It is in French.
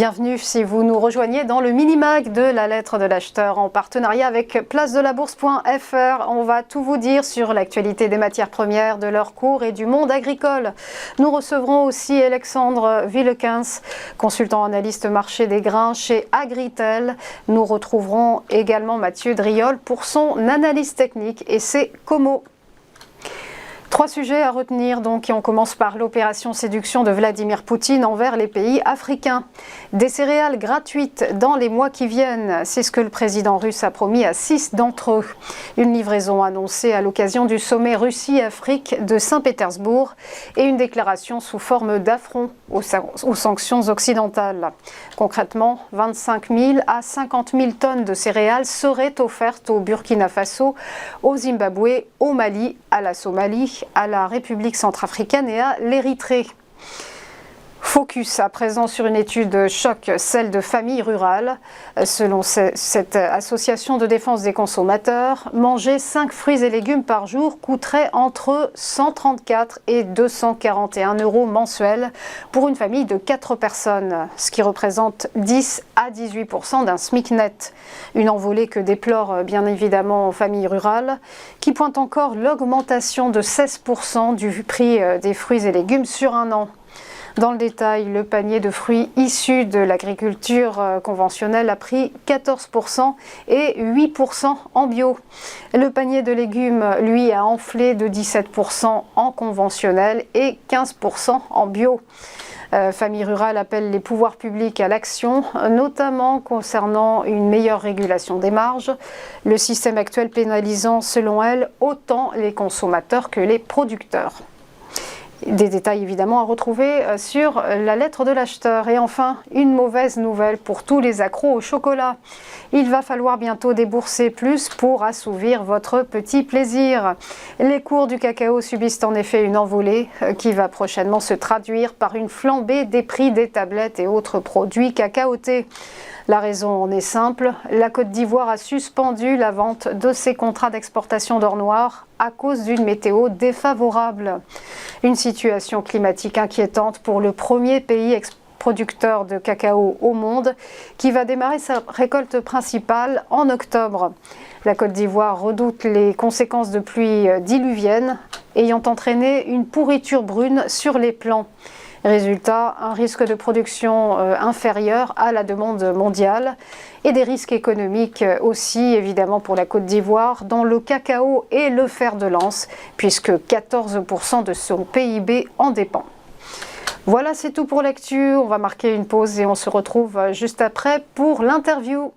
Bienvenue si vous nous rejoignez dans le mini-mag de la lettre de l'acheteur en partenariat avec placedelabourse.fr. On va tout vous dire sur l'actualité des matières premières, de leurs cours et du monde agricole. Nous recevrons aussi Alexandre Villequens, consultant analyste marché des grains chez Agritel. Nous retrouverons également Mathieu Driol pour son analyse technique et ses comos. Trois sujets à retenir donc, et on commence par l'opération séduction de Vladimir Poutine envers les pays africains. Des céréales gratuites dans les mois qui viennent, c'est ce que le président russe a promis à 6 d'entre eux. Une livraison annoncée à l'occasion du sommet Russie-Afrique de Saint-Pétersbourg et une déclaration sous forme d'affront aux sanctions occidentales. Concrètement, 25 000 à 50 000 tonnes de céréales seraient offertes au Burkina Faso, au Zimbabwe, au Mali, à la Somalie, à la République centrafricaine et à l'Érythrée. Focus à présent sur une étude choc, celle de Famille Rurale. Selon cette association de défense des consommateurs, manger 5 fruits et légumes par jour coûterait entre 134 et 241 € mensuels pour une famille de 4 personnes, ce qui représente 10 à 18% d'un SMIC net. Une envolée que déplore bien évidemment Famille Rurale, qui pointe encore l'augmentation de 16% du prix des fruits et légumes sur un an. Dans le détail, le panier de fruits issus de l'agriculture conventionnelle a pris 14% et 8% en bio. Le panier de légumes, lui, a enflé de 17% en conventionnel et 15% en bio. Famille Rurale appelle les pouvoirs publics à l'action, notamment concernant une meilleure régulation des marges, le système actuel pénalisant, selon elle, autant les consommateurs que les producteurs. Des détails évidemment à retrouver sur la lettre de l'acheteur. Et enfin, une mauvaise nouvelle pour tous les accros au chocolat. Il va falloir bientôt débourser plus pour assouvir votre petit plaisir. Les cours du cacao subissent en effet une envolée qui va prochainement se traduire par une flambée des prix des tablettes et autres produits cacaotés. La raison en est simple, la Côte d'Ivoire a suspendu la vente de ses contrats d'exportation d'or noir à cause d'une météo défavorable. Une situation climatique inquiétante pour le premier pays producteur de cacao au monde qui va démarrer sa récolte principale en octobre. La Côte d'Ivoire redoute les conséquences de pluies diluviennes ayant entraîné une pourriture brune sur les plants. Résultat, un risque de production inférieur à la demande mondiale et des risques économiques aussi évidemment pour la Côte d'Ivoire dont le cacao est le fer de lance puisque 14% de son PIB en dépend. Voilà, c'est tout pour l'actu. On va marquer une pause et on se retrouve juste après pour l'interview.